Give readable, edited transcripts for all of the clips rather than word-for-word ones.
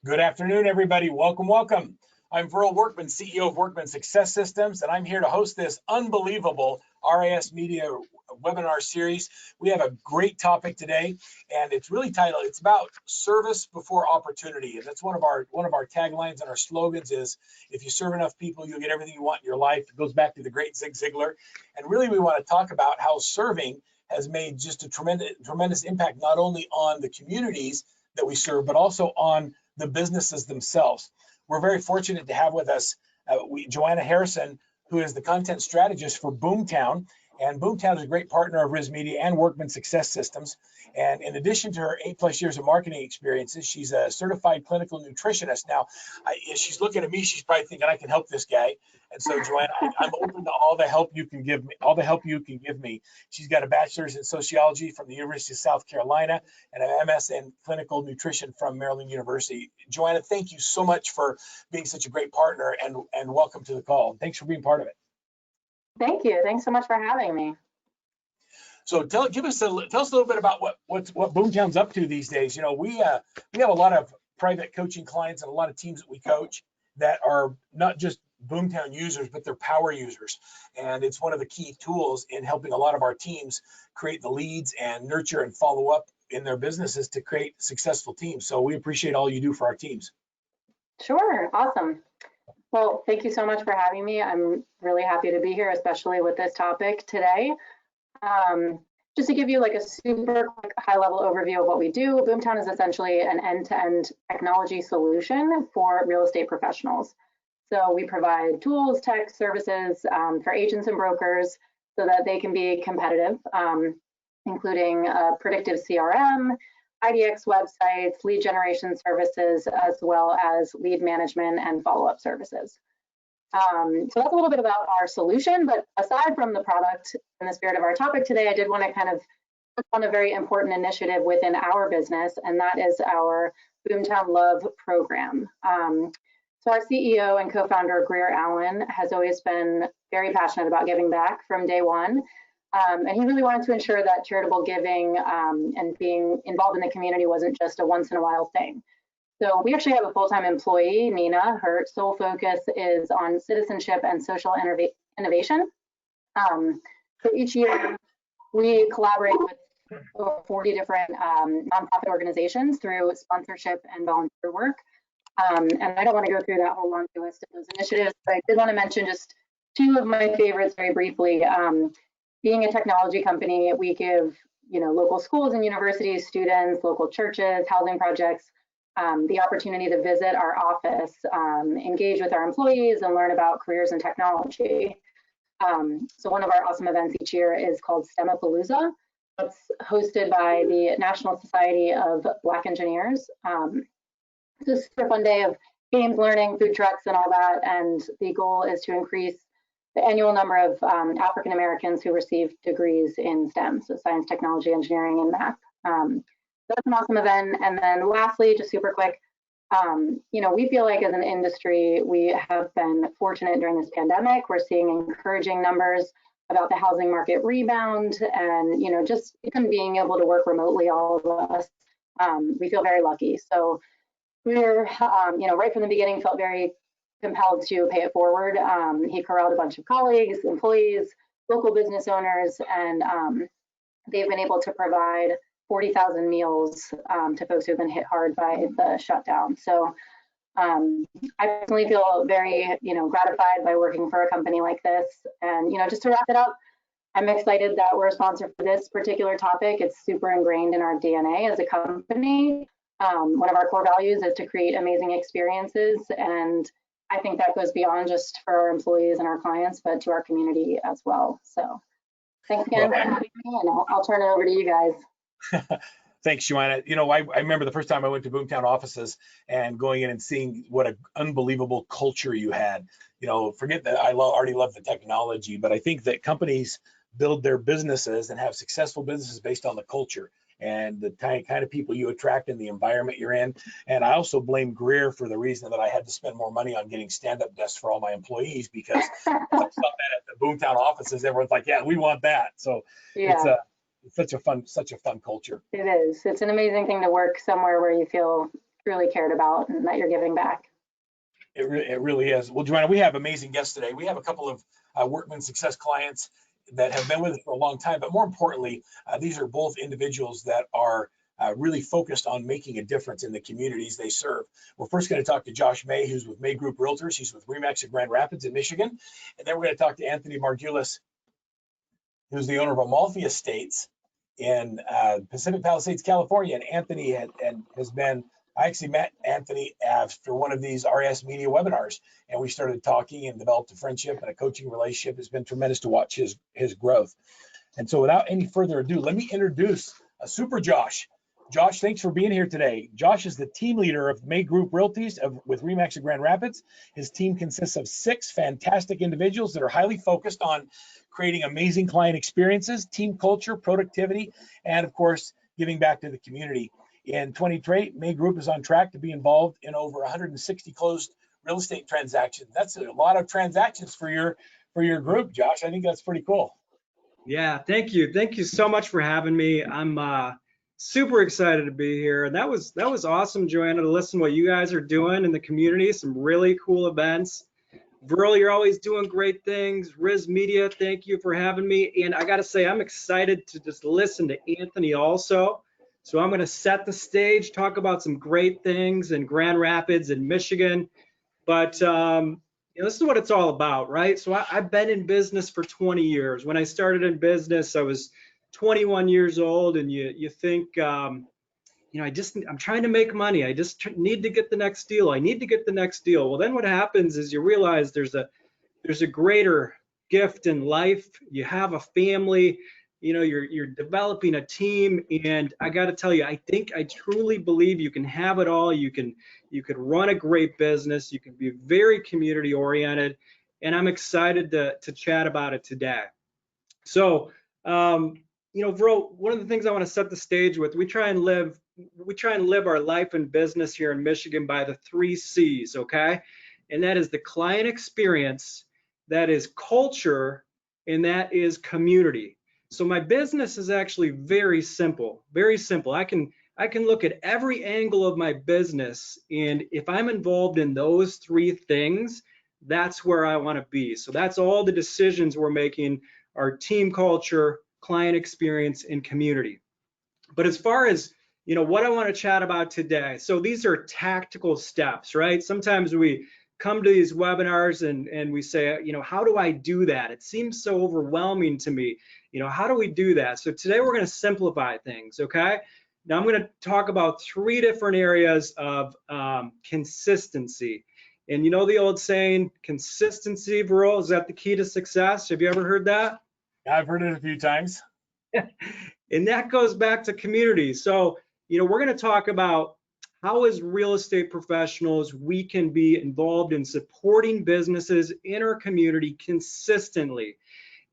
Good afternoon, everybody. Welcome, welcome. I'm Verl Workman, CEO of Workman Success Systems, and I'm here to host this unbelievable RISMedia webinar series. We have a great topic today, and it's really titled, it's about service before opportunity. And that's one of our taglines and our slogans is, if you serve enough people, you'll get everything you want in your life. It goes back to the great Zig Ziglar. And really, we want to talk about how serving has made just a tremendous impact, not only on the communities that we serve, but also on the businesses themselves. We're very fortunate to have with us Joanna Harrison, who is the content strategist for Boomtown. And Boomtown is a great partner of RISMedia and Workman Success Systems. And in addition to her 8+ years of marketing experiences, she's a certified clinical nutritionist. Now, she's looking at me, she's probably thinking I can help this guy. And so, Joanna, I'm open to all the help you can give me, She's got a bachelor's in sociology from the University of South Carolina and an MS in clinical nutrition from Maryland University. Joanna, thank you so much for being such a great partner, and welcome to the call. Thanks for being part of it. Thank you. Thanks so much for having me. So tell us a little bit about what Boomtown's up to these days. You know, we have a lot of private coaching clients and a lot of teams that we coach that are not just Boomtown users, but they're power users. And it's one of the key tools in helping a lot of our teams create the leads and nurture and follow up in their businesses to create successful teams. So we appreciate all you do for our teams. Sure. Awesome. Well, thank you so much for having me. I'm really happy to be here, especially with this topic today. Just to give you like a super quick high-level overview of what we do, Boomtown is essentially an end-to-end technology solution for real estate professionals. So we provide tools, tech, services for agents and brokers so that they can be competitive, including predictive CRM, IDX websites, lead generation services, as well as lead management and follow-up services. So that's a little bit about our solution, but aside from the product in the spirit of our topic today, I did want to kind of touch on a very important initiative within our business, and that is our Boomtown Love program. So our CEO and co-founder, Greer Allen, has always been very passionate about giving back from day one. And he really wanted to ensure that charitable giving and being involved in the community wasn't just a once in a while thing. So we actually have a full-time employee, Nina. Her sole focus is on citizenship and social innovation. So each year we collaborate with over 40 different nonprofit organizations through sponsorship and volunteer work. And I don't want to go through that whole long list of those initiatives, but I did want to mention just two of my favorites very briefly. Being a technology company, we give local schools and universities, students, local churches, housing projects, the opportunity to visit our office, engage with our employees, and learn about careers in technology. So one of our awesome events each year is called STEMapalooza. It's hosted by the National Society of Black Engineers. It's a super fun day of games, learning, food trucks, and all that. And the goal is to increase the annual number of African Americans who receive degrees in STEM, so science, technology, engineering, and math. That's an awesome event. And then lastly, just super quick, we feel like as an industry, we have been fortunate during this pandemic. We're seeing encouraging numbers about the housing market rebound and, just even being able to work remotely, all of us, we feel very lucky. So we're, right from the beginning, felt very compelled to pay it forward. He corralled a bunch of colleagues, employees, local business owners, and they've been able to provide 40,000 meals to folks who've been hit hard by the shutdown. So I personally feel very, gratified by working for a company like this. And, just to wrap it up, I'm excited that we're a sponsor for this particular topic. It's super ingrained in our DNA as a company. One of our core values is to create amazing experiences, and I think that goes beyond just for our employees and our clients, but to our community as well. So thanks again for having me, and I'll turn it over to you guys. Thanks, Joanna. I remember the first time I went to Boomtown offices and going in and seeing what an unbelievable culture you had. Forget that I already love the technology, but I think that companies build their businesses and have successful businesses based on the culture and the kind of people you attract and the environment you're in. And I also blame Greer for the reason that I had to spend more money on getting stand-up desks for all my employees, because I saw that at the Boomtown offices, everyone's like, yeah, we want that. So yeah. It's such a fun culture. It is. It's an amazing thing to work somewhere where you feel truly cared about and that you're giving back. It really is. Well, Joanna, we have amazing guests today. We have a couple of Workman Success clients that have been with us for a long time, but more importantly, these are both individuals that are really focused on making a difference in the communities they serve. We're first going to talk to Josh May, who's with May Group Realtors. He's with RE/MAX in Grand Rapids in Michigan. And then we're going to talk to Anthony Margulis, who's the owner of Amalfi Estates in Pacific Palisades, California. And Anthony has been, I actually met Anthony after one of these RISMedia webinars, and we started talking and developed a friendship and a coaching relationship. It's been tremendous to watch his growth. And so without any further ado, let me introduce Super Josh. Josh, thanks for being here today. Josh is the team leader of May Group Realties with RE/MAX in Grand Rapids. His team consists of 6 fantastic individuals that are highly focused on creating amazing client experiences, team culture, productivity, and of course, giving back to the community. In 2020, May Group is on track to be involved in over 160 closed real estate transactions. That's a lot of transactions for your group, Josh. I think that's pretty cool. Yeah, thank you. Thank you so much for having me. I'm super excited to be here. And that was awesome, Joanna, to listen to what you guys are doing in the community. Some really cool events. Verl, you're always doing great things. RISMedia, thank you for having me. And I got to say, I'm excited to just listen to Anthony also. So I'm going to set the stage, talk about some great things in Grand Rapids and Michigan. But this is what it's all about, right? So I've been in business for 20 years. When I started in business, I was 21 years old, and you think, I'm trying to make money. I just need to get the next deal. I need to get the next deal. Well, then what happens is you realize there's a greater gift in life. You have a family. You're developing a team, and I got to tell you, I truly believe you can have it all. You could run a great business. You can be very community oriented, and I'm excited to chat about it today. So, Verl, one of the things I want to set the stage with, we try and live our life and business here in Michigan by the 3 C's, okay? And that is the client experience, that is culture, and that is community. So my business is actually very simple, very simple. I can look at every angle of my business, and if I'm involved in those 3 things, that's where I want to be. So that's all the decisions we're making: our team culture, client experience, and community. But as far as what I want to chat about today, so these are tactical steps, right? Sometimes we come to these webinars and we say, how do I do that? It seems so overwhelming to me. How do we do that? So today we're going to simplify things, okay? Now I'm going to talk about 3 different areas of consistency. And you know the old saying, consistency, Verl, is that the key to success? Have you ever heard that? I've heard it a few times. And that goes back to community. So, we're going to talk about how as real estate professionals, we can be involved in supporting businesses in our community consistently.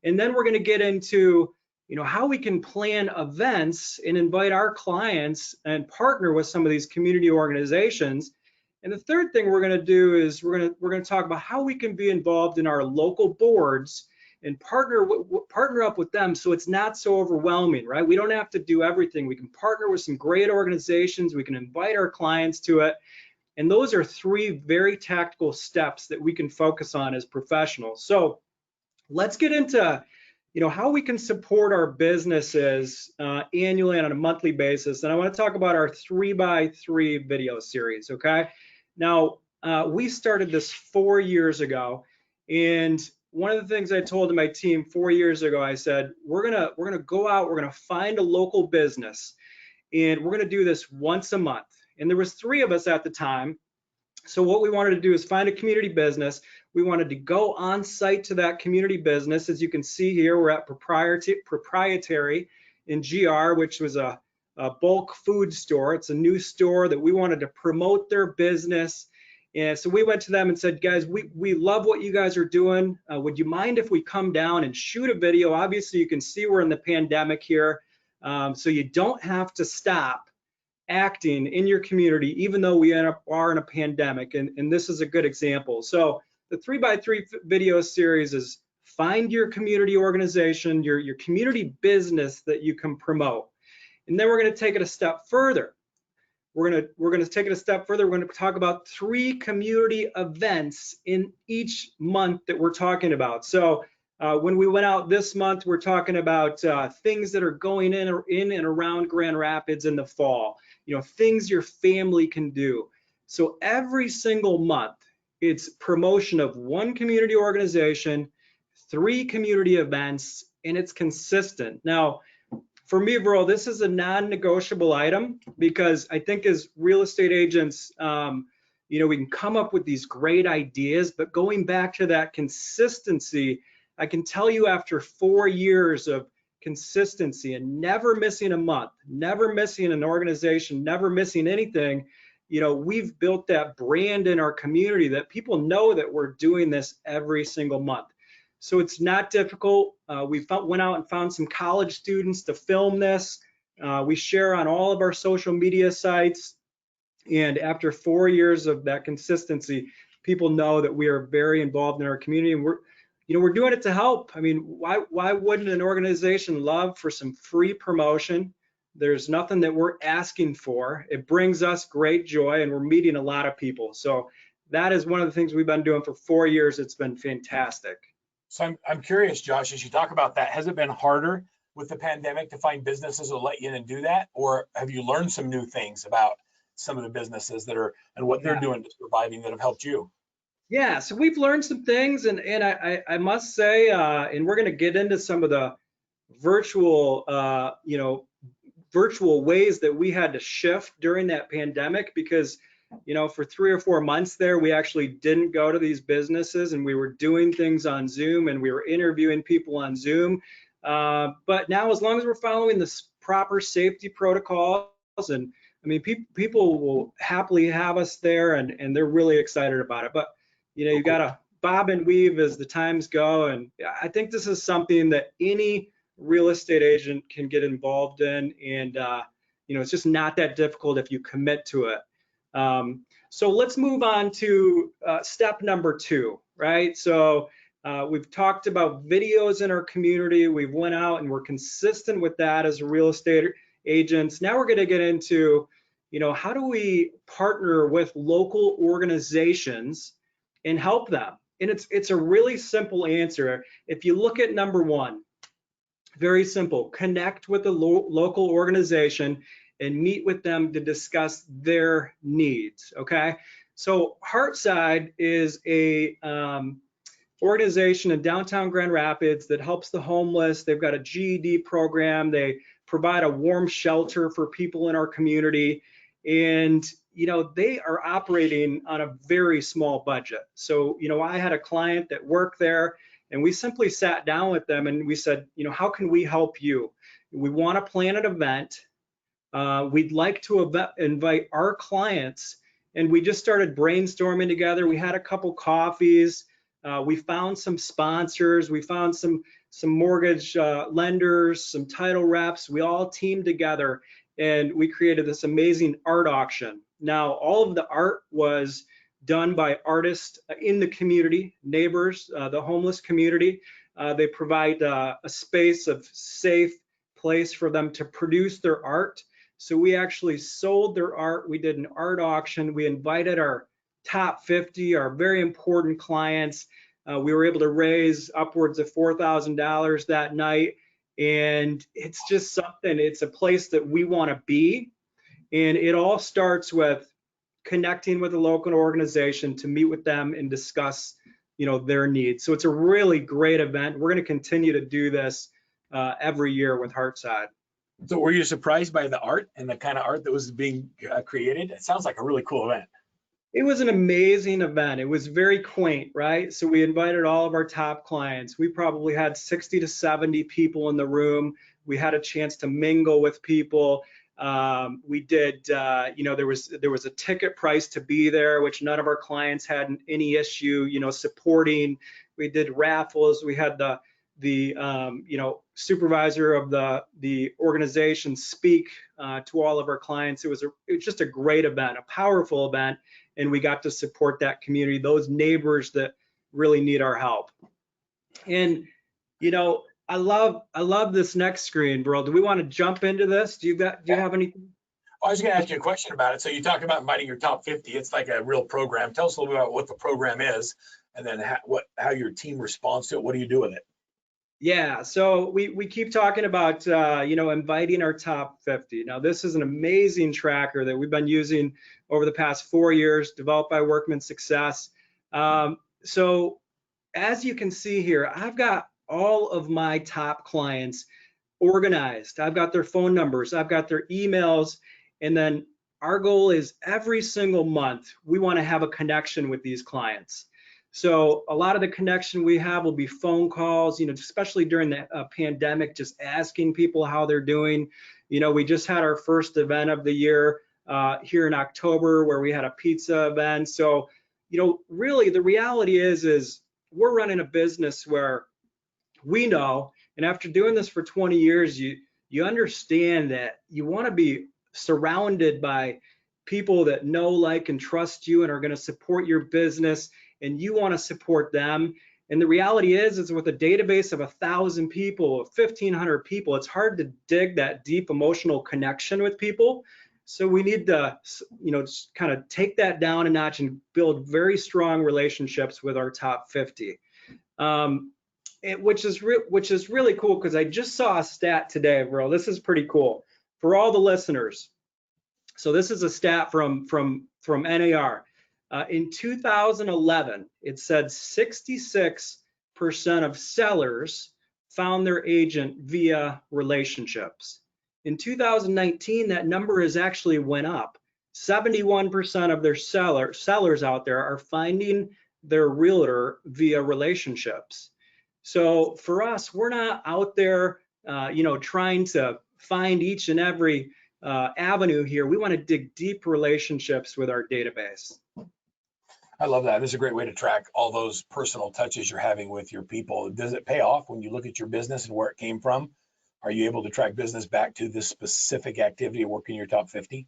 And then we're going to get into, how we can plan events and invite our clients and partner with some of these community organizations. And the third thing we're going to do is we're going to talk about how we can be involved in our local boards and partner up with them so it's not so overwhelming, right? We don't have to do everything. We can partner with some great organizations. We can invite our clients to it. And those are 3 very tactical steps that we can focus on as professionals. So let's get into how we can support our businesses annually and on a monthly basis. And I want to talk about our 3x3 video series, okay? Now, we started this 4 years ago, and one of the things I told to my team 4 years ago, I said, we're gonna go out, we're gonna find a local business, and we're gonna do this once a month. And there was 3 of us at the time. So what we wanted to do is find a community business. We wanted to go on site to that community business. As you can see here, we're at Proprietary in GR, which was a bulk food store. It's a new store that we wanted to promote their business. And so we went to them and said, guys, we love what you guys are doing. Would you mind if we come down and shoot a video? Obviously, you can see we're in the pandemic here. So you don't have to stop acting in your community, even though we are in a pandemic. And this is a good example. So the 3x3 video series is find your community organization, your community business that you can promote. And then we're going to take it a step further. we're gonna take it a step further. We're gonna talk about 3 community events in each month that we're talking about. So when we went out this month, we're talking about things that are going in and around Grand Rapids in the fall. You know, things your family can do. So every single month, it's promotion of 1 community organization, 3 community events, and it's consistent. Now, for me, bro, this is a non-negotiable item because I think as real estate agents, you know, we can come up with these great ideas, but going back to that consistency, I can tell you after 4 years of consistency and never missing a month, never missing an organization, never missing anything, you know, we've built that brand in our community that people know that we're doing this every single month. So it's not difficult. We went out and found some college students to film this. We share on all of our social media sites. And after 4 years of that consistency, people know that we are very involved in our community, and we're doing it to help. I mean, why wouldn't an organization love for some free promotion? There's nothing that we're asking for. It brings us great joy, and we're meeting a lot of people. So that is one of the things we've been doing for 4 years. It's been fantastic. So I'm curious, Josh, as you talk about that, has it been harder with the pandemic to find businesses that'll let you in and do that? Or have you learned some new things about some of the businesses that are and what they're doing to surviving that have helped you? Yeah, so we've learned some things, and I must say, and we're going to get into some of the virtual, virtual ways that we had to shift during that pandemic because, you know, for 3 or 4 months there, we actually didn't go to these businesses and we were doing things on Zoom and we were interviewing people on Zoom. But now, as long as we're following the proper safety protocols, and I mean, people will happily have us there and they're really excited about it. But, you know, you got to bob and weave as the times go. And I think this is something that any real estate agent can get involved in. And, you know, it's just not that difficult if you commit to it. So let's move on to step number 2, right? So we've talked about videos in our community. We've went out and we're consistent with that as real estate agents. Now we're going to get into, you know, how do we partner with local organizations and help them? And it's a really simple answer. If you look at number 1, very simple, connect with the local organization and meet with them to discuss their needs, okay? So Heartside is a organization in downtown Grand Rapids that helps the homeless. They've got a GED program. They provide a warm shelter for people in our community. And, you know, they are operating on a very small budget. So, you know, I had a client that worked there and we simply sat down with them and we said, you know, how can we help you? We want to plan an event. We'd like to invite our clients, and we just started brainstorming together. We had a couple coffees. We found some sponsors. We found some mortgage lenders, some title reps. We all teamed together, and we created this amazing art auction. Now, all of the art was done by artists in the community, neighbors, the homeless community. They provide a space of safe place for them to produce their art. So we actually sold their art. We did an art auction. We invited our top 50, our very important clients. We were able to raise upwards of $4,000 that night. And it's just something, it's a place that we want to be. And it all starts with connecting with a local organization to meet with them and discuss, you know, their needs. So it's a really great event. We're going to continue to do this every year with Heartside. So were you surprised by the art and the kind of art that was being created? It sounds like a really cool event. It was an amazing event. It was very quaint, right? So we invited all of our top clients. We probably had 60 to 70 people in the room. We had a chance to mingle with people. We did, you know, there was a ticket price to be there, which none of our clients had any issue, you know, supporting. We did raffles. We had the you know, supervisor of the organization speak to all of our clients. It was just a great event, a powerful event, and we got to support that community, those neighbors that really need our help. And, you know, I love this next screen, bro. Do we want to jump into this? Do you have anything? I was going to ask you a question about it. So you talk about inviting your top 50. It's like a real program. Tell us a little bit about what the program is, and then how your team responds to it. What do you do with it? Yeah, so we keep talking about inviting our top 50. Now this is an amazing tracker that we've been using over the past 4 years, developed by Workman Success. So as you can see here, I've got all of my top clients organized. I've got their phone numbers, I've got their emails, and then our goal is every single month we want to have a connection with these clients. So a lot of the connection we have will be phone calls, especially during the pandemic, just asking people how they're doing. We just had our first event of the year here in October where we had a pizza event. So, really the reality is we're running a business where we know, and after doing this for 20 years, you understand that you want to be surrounded by people that know, like, and trust you and are going to support your business, and you want to support them. And the reality is with a database of 1,000 people, 1,500 people, it's hard to dig that deep emotional connection with people. So we need to, just kind of take that down a notch and build very strong relationships with our top 50. Which is really cool, because I just saw a stat today, bro. This is pretty cool for all the listeners. So this is a stat from NAR. In 2011, it said 66% of sellers found their agent via relationships. In 2019, that number has actually went up. 71% of their sellers out there are finding their realtor via relationships. So for us, we're not out there, trying to find each and every avenue here. We want to dig deep relationships with our database. I love that. This is a great way to track all those personal touches you're having with your people. Does it pay off when you look at your business and where it came from? Are you able to track business back to this specific activity of working your top 50?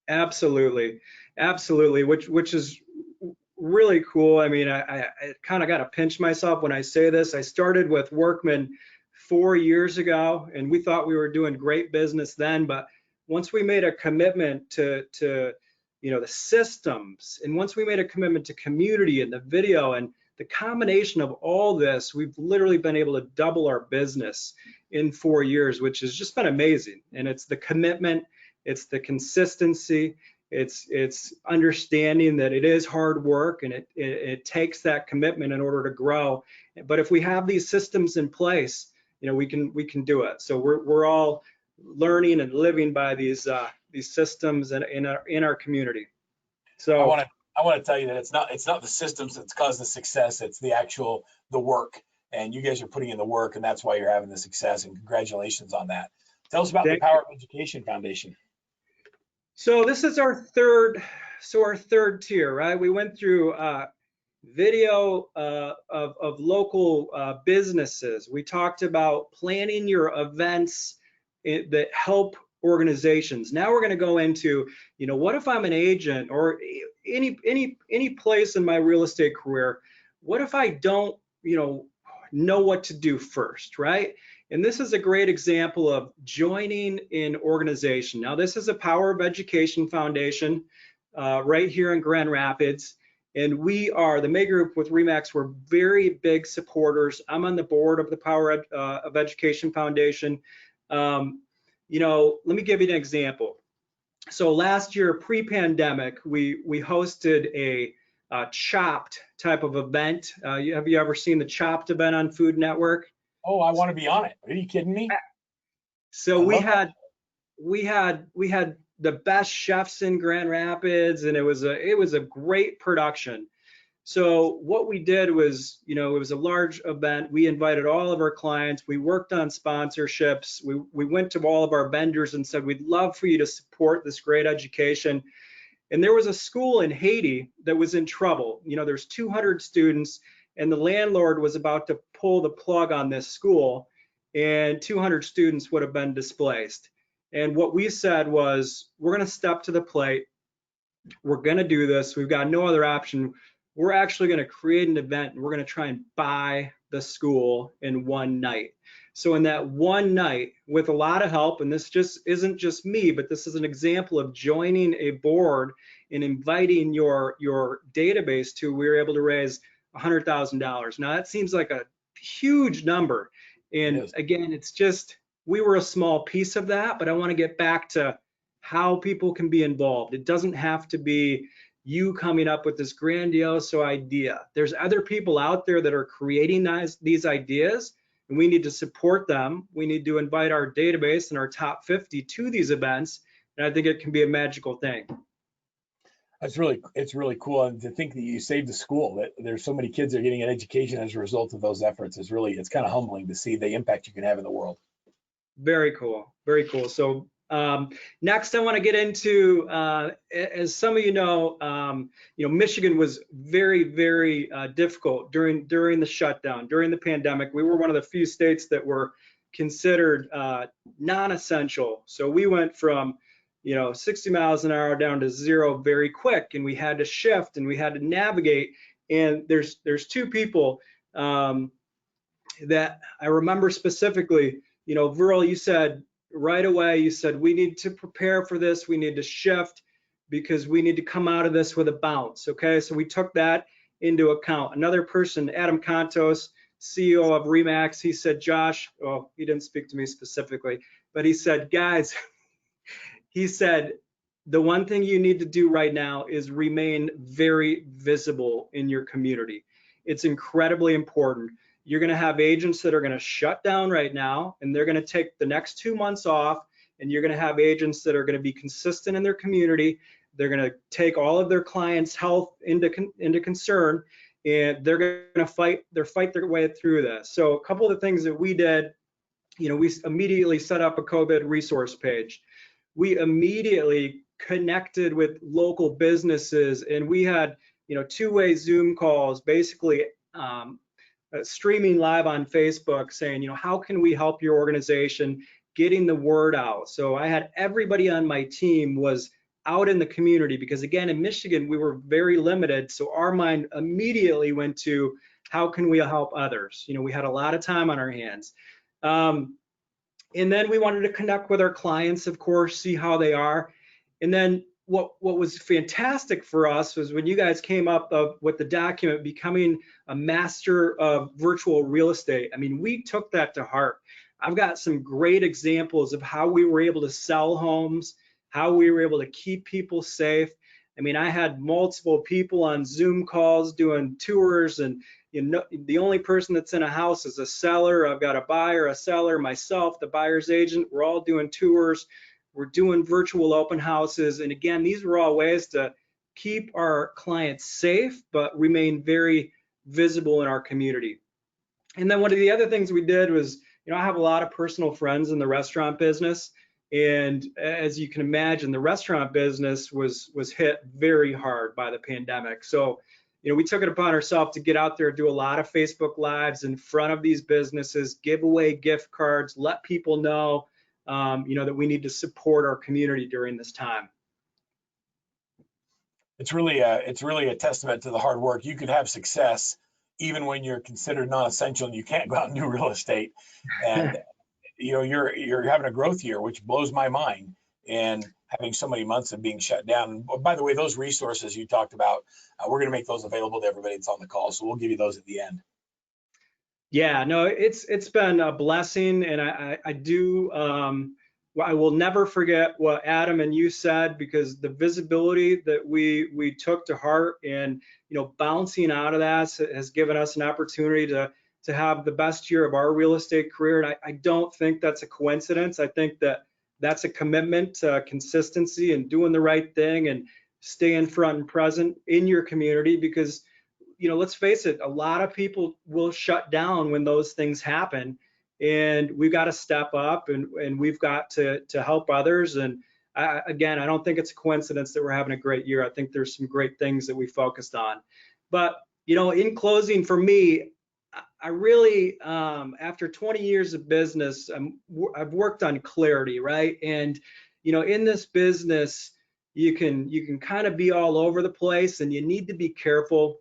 Absolutely, which is really cool. I mean, I kind of got to pinch myself when I say this. I started with Workman 4 years ago, and we thought we were doing great business then. But once we made a commitment to the systems, and once we made a commitment to community and the video and the combination of all this, we've literally been able to double our business in 4 years, which has just been amazing. And it's the commitment, it's the consistency, it's understanding that it is hard work, and it takes that commitment in order to grow. But if we have these systems in place, we can do it. So we're all learning and living by these systems in our community. So I want to tell you that it's not the systems that's caused the success. It's the work, and you guys are putting in the work, and that's why you're having the success. And congratulations on that. Tell us about the Power of Education Foundation. So this is our third tier, right? We went through video of local businesses. We talked about planning your events that help organizations. Now we're going to go into, what if I'm an agent or any place in my real estate career? What if I don't, know what to do first, right? And this is a great example of joining an organization. Now, this is a Power of Education Foundation right here in Grand Rapids. And we are, the May Group with RE/MAX, we're very big supporters. I'm on the board of the Power of Education Foundation. Let me give you an example. So last year, pre-pandemic, we hosted a Chopped type of event. Have you ever seen the Chopped event on Food Network? Oh, I want to be on it. Are you kidding me? So we had the best chefs in Grand Rapids, and it was a great production. So what we did was, it was a large event. We invited all of our clients. We worked on sponsorships. We went to all of our vendors and said, we'd love for you to support this great education. And there was a school in Haiti that was in trouble. There's 200 students, and the landlord was about to pull the plug on this school, and 200 students would have been displaced. And what we said was, we're going to step to the plate. We're going to do this. We've got no other option. we're actually going to create an event and we're going to try and buy the school in one night. So in that one night, with a lot of help, and this just isn't just me, but this is an example of joining a board and inviting your database to, we were able to raise $100,000. Now that seems like a huge number. And again, it's just, we were a small piece of that, but I want to get back to how people can be involved. It doesn't have to be you coming up with this grandiose idea. There's other people out there that are creating these ideas, and we need to support them. We need to invite our database and our top 50 to these events, and I think it can be a magical thing. It's really cool, and to think that you saved the school, that there's so many kids that are getting an education as a result of those efforts is really, it's kind of humbling to see the impact you can have in the world. Very cool, very cool. So next I want to get into, as some of you know, Michigan was very, very difficult during the shutdown, during the pandemic. We were one of the few states that were considered non-essential. So we went from 60 miles an hour down to 0 very quick, and we had to shift and we had to navigate. And there's two people that I remember specifically. Viral, you said right away, you said we need to prepare for this, we need to shift because we need to come out of this with a bounce. Okay, so we took that into account. Another person, Adam Contos, CEO of Remax, he said, Josh, well, he didn't speak to me specifically, but he said, guys, he said, the one thing you need to do right now is remain very visible in your community. It's incredibly important. You're going to have agents that are going to shut down right now, and they're going to take the next 2 months off, and you're going to have agents that are going to be consistent in their community. They're going to take all of their clients' health into concern, and they're going to fight their way through this. So a couple of the things that we did, we immediately set up a COVID resource page. We immediately connected with local businesses, and we had two-way Zoom calls, basically streaming live on Facebook, saying, how can we help your organization, getting the word out. So I had everybody on my team was out in the community, because again, in Michigan, we were very limited. So our mind immediately went to, how can we help others? We had a lot of time on our hands. And then we wanted to connect with our clients, of course, see how they are. And then what was fantastic for us was when you guys came up with the document, becoming a master of virtual real estate. I mean, we took that to heart. I've got some great examples of how we were able to sell homes, how we were able to keep people safe. I mean, I had multiple people on Zoom calls doing tours, and the only person that's in a house is a seller. I've got a buyer, a seller, myself, the buyer's agent. We're all doing tours. We're doing virtual open houses. And again, these were all ways to keep our clients safe, but remain very visible in our community. And then one of the other things we did was, I have a lot of personal friends in the restaurant business. And as you can imagine, the restaurant business was hit very hard by the pandemic. So, we took it upon ourselves to get out there, do a lot of Facebook Lives in front of these businesses, give away gift cards, let people know, that we need to support our community during this time. It's really a testament to the hard work. You can have success even when you're considered non-essential and you can't go out and do real estate. And you're having a growth year, which blows my mind, and having so many months of being shut down. And by the way, those resources you talked about, we're going to make those available to everybody that's on the call. So we'll give you those at the end. Yeah, no, it's been a blessing, and I will never forget what Adam and you said, because the visibility that we took to heart, and bouncing out of that has given us an opportunity to have the best year of our real estate career. And I don't think that's a coincidence. I think that's a commitment to consistency and doing the right thing and staying front and present in your community, because let's face it, a lot of people will shut down when those things happen, and we've got to step up and we've got to help others. And again, I don't think it's a coincidence that we're having a great year. I think there's some great things that we focused on. But in closing, for me, I really, after 20 years of business, I've worked on clarity, right? And in this business, you can kind of be all over the place, and you need to be careful.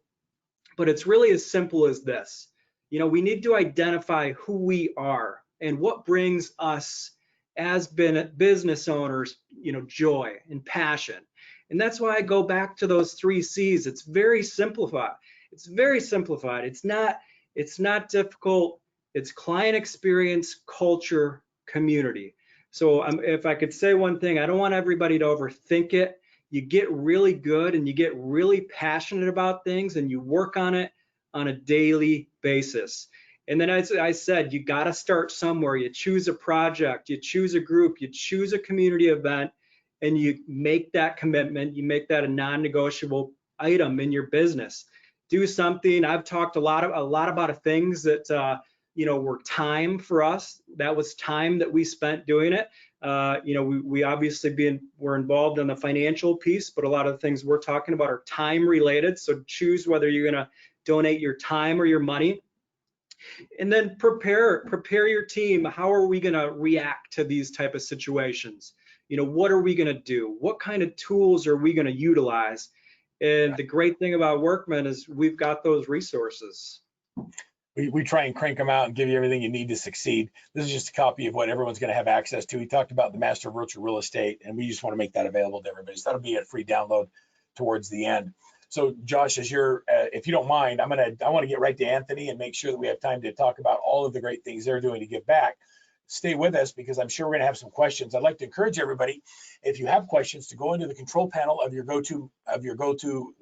but it's really as simple as this. You know, we need to identify who we are and what brings us as business owners, you know, joy and passion. And that's why I go back to those 3 C's. It's very simplified. It's very simplified. It's not difficult. It's client experience, culture, community. So if I could say one thing, I don't want everybody to overthink it. You get really good and you get really passionate about things and you work on it on a daily basis. And then as I said, you got to start somewhere. You choose a project, you choose a group, you choose a community event, and you make that commitment. You make that a non-negotiable item in your business. Do something. I've talked a lot about things that you know, were time for us. That was time that we spent doing it. You know, we obviously we're involved in the financial piece, but a lot of the things we're talking about are time related. So choose whether you're going to donate your time or your money. And then prepare your team. How are we going to react to these type of situations? You know, what are we going to do? What kind of tools are we going to utilize? And the great thing about Workman is we've got those resources. We try and crank them out and give you everything you need to succeed. This is just a copy of what everyone's going to have access to. We talked about the Master of Virtual Real Estate, and we just want to make that available to everybody. So that'll be a free download towards the end. So Josh, as you're, if you don't mind, I want to get right to Anthony and make sure that we have time to talk about all of the great things they're doing to give back. Stay with us because I'm sure we're going to have some questions. I'd like to encourage everybody, if you have questions, to go into the control panel of your go-to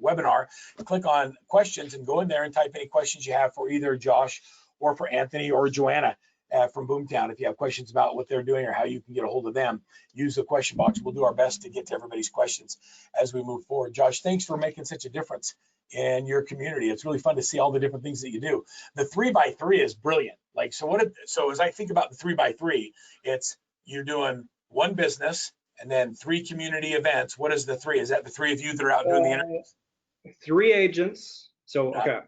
webinar, click on questions and go in there and type any questions you have for either Josh or for Anthony or Joanna from Boomtown. If you have questions about what they're doing or how you can get a hold of them, use the question box. We'll do our best to get to everybody's questions as we move forward. Josh, thanks for making such a difference in your community. It's really fun to see all the different things that you do. The 3x3 is brilliant. Like, so as I think about the 3x3, it's you're doing one business and then 3 community events. What is the 3? Is that the 3 of you that are out doing the interviews? 3 agents. So, okay.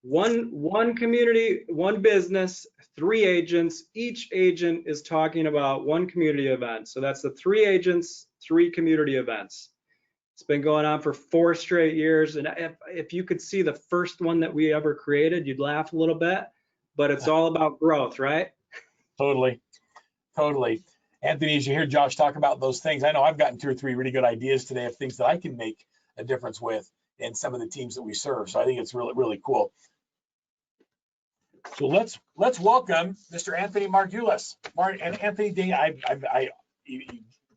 One community, 1 business, 3 agents. Each agent is talking about 1 community event. So that's the 3 agents, 3 community events. It's been going on for 4 straight years. And if you could see the first one that we ever created, you'd laugh a little bit, but it's all about growth, right? Totally. Anthony, as you hear Josh talk about those things, I know I've gotten 2 or 3 really good ideas today of things that I can make a difference with in some of the teams that we serve. So I think it's really, really cool. So let's welcome Mr. Anthony Margulis. And Anthony,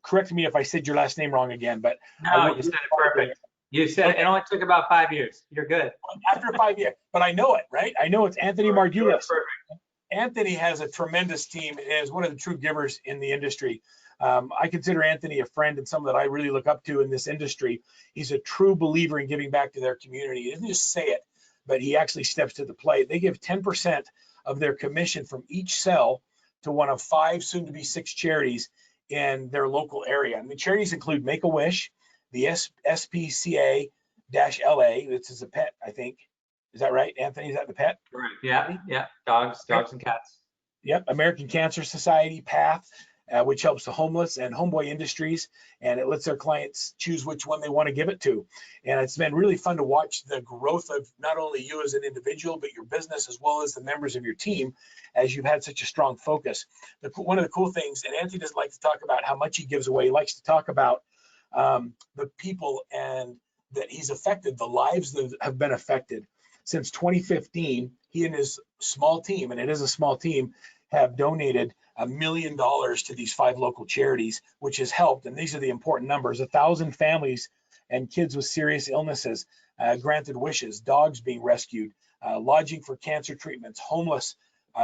correct me if I said your last name wrong again, but no, you said it perfect. You said it only took about 5 years. You're good. After 5 years, but I know it, right? I know it's Anthony Margulis. Anthony has a tremendous team and is one of the true givers in the industry. I consider Anthony a friend and someone that I really look up to in this industry. He's a true believer in giving back to their community. He doesn't just say it, but he actually steps to the plate. They give 10% of their commission from each sale to one of 5, soon to be 6 charities in their local area. And the charities include Make-A-Wish, the SPCA-LA, this is a pet, I think. Is that right, Anthony? Is that the pet? Right. Yeah. Dogs and cats. Yep. American Cancer Society, PATH, which helps the homeless, and Homeboy Industries, and it lets their clients choose which one they want to give it to. And it's been really fun to watch the growth of not only you as an individual, but your business as well as the members of your team, as you've had such a strong focus. One of the cool things, and Anthony doesn't like to talk about how much he gives away, he likes to talk about the people and that he's affected, the lives that have been affected. Since 2015, he and his small team, and it is a small team, have donated $1 million to these 5 local charities, which has helped, and these are the important numbers, 1,000 families and kids with serious illnesses, granted wishes, dogs being rescued, lodging for cancer treatments, homeless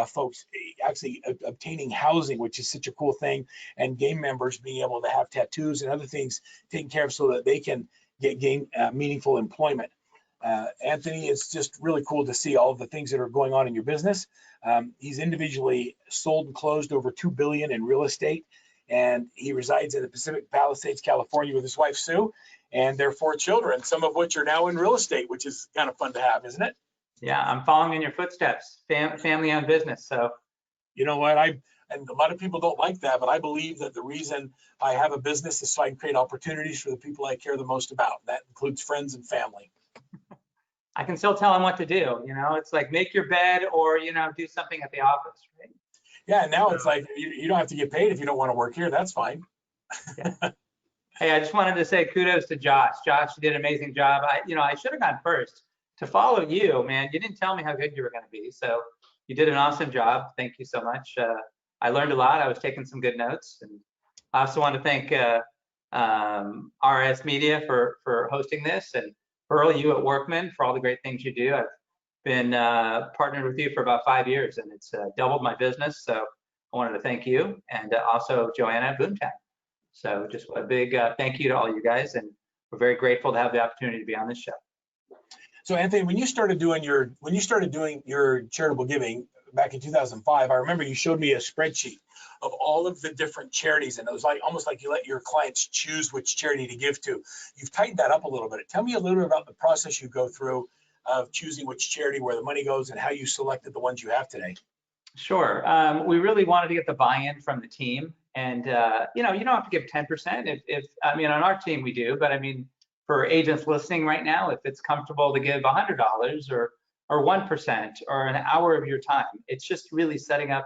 folks actually obtaining housing, which is such a cool thing, and game members being able to have tattoos and other things taken care of so that they can gain meaningful employment. Anthony, it's just really cool to see all of the things that are going on in your business. He's individually sold and closed over $2 billion in real estate, and he resides in the Pacific Palisades, California, with his wife Sue and their 4 children, some of which are now in real estate, which is kind of fun to have, isn't it? Yeah, I'm following in your footsteps. Family-owned business. So, you know what, and a lot of people don't like that, but I believe that the reason I have a business is so I can create opportunities for the people I care the most about. That includes friends and family. I can still tell them what to do. You know, it's like make your bed or, you know, do something at the office, right? Yeah, now it's like you don't have to get paid if you don't want to work here. That's fine. Yeah. Hey, I just wanted to say kudos to Josh. Josh, you did an amazing job. I should have gone first to follow you, man. You didn't tell me how good you were going to be, so you did an awesome job. Thank you so much. I learned a lot. I was taking some good notes, and I also want to thank RISMedia for hosting this, and Earl, you at Workman for all the great things you do. I've been partnered with you for about 5 years, and it's doubled my business. So I wanted to thank you, and also Joanna at Boomtown. So just a big thank you to all you guys, and we're very grateful to have the opportunity to be on this show. So Anthony, when you started doing your charitable giving back in 2005, I remember you showed me a spreadsheet of all of the different charities, and it was like almost like you let your clients choose which charity to give to. You've tightened that up a little bit. Tell me a little bit about the process you go through of choosing which charity, where the money goes, and how you selected the ones you have today. Sure. We really wanted to get the buy-in from the team, and you know, you don't have to give 10%. If I mean, on our team we do, but I mean, for agents listening right now, if it's comfortable to give $100 or 1% or an hour of your time, it's just really setting up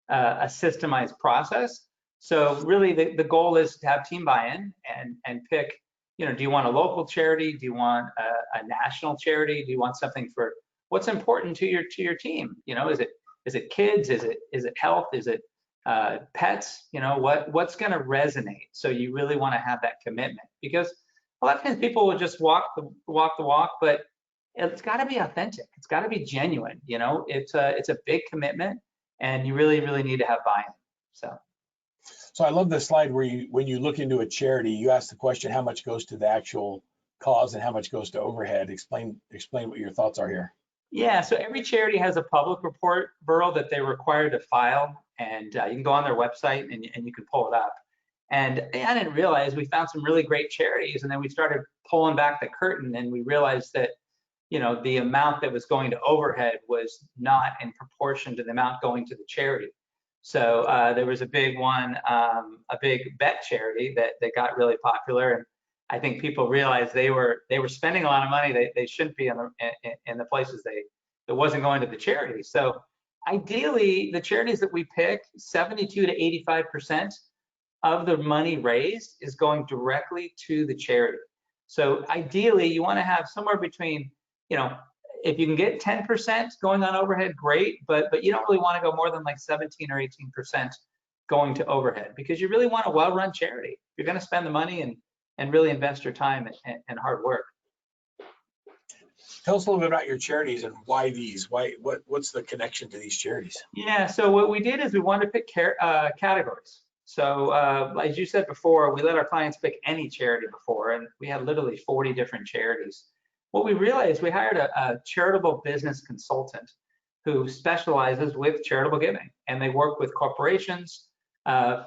a systemized process. So really, the goal is to have team buy-in and pick. You know, do you want a local charity? Do you want a national charity? Do you want something for what's important to your team? You know, is it kids? Is it health? Is it pets? You know, what's going to resonate? So you really want to have that commitment, because a lot of times people will just walk the walk, but it's got to be authentic. It's got to be genuine. You know, it's a big commitment, and you really need to have buy-in. So I love this slide where when you look into a charity, you ask the question, how much goes to the actual cause and how much goes to overhead? Explain what your thoughts are here. Yeah, so every charity has a public report, Burl, that they're required to file, and you can go on their website and you can pull it up. And I didn't realize we found some really great charities, and then we started pulling back the curtain, and we realized that, you know, the amount that was going to overhead was not in proportion to the amount going to the charity. So there was a big one, a big vet charity that got really popular, and I think people realized they were spending a lot of money. They shouldn't be in the places that wasn't going to the charity. So ideally, the charities that we pick, 72 to 85% of the money raised is going directly to the charity. So ideally, you want to have somewhere between, you know, if you can get 10% going on overhead, great, but you don't really want to go more than like 17 or 18% going to overhead, because you really want a well-run charity. You're going to spend the money and really invest your time and hard work. Tell us a little bit about your charities and why these. What's the connection to these charities? Yeah, so what we did is we wanted to pick categories. So as you said before, we let our clients pick any charity before, and we had literally 40 different charities. What we realized, we hired a charitable business consultant who specializes with charitable giving, and they work with corporations,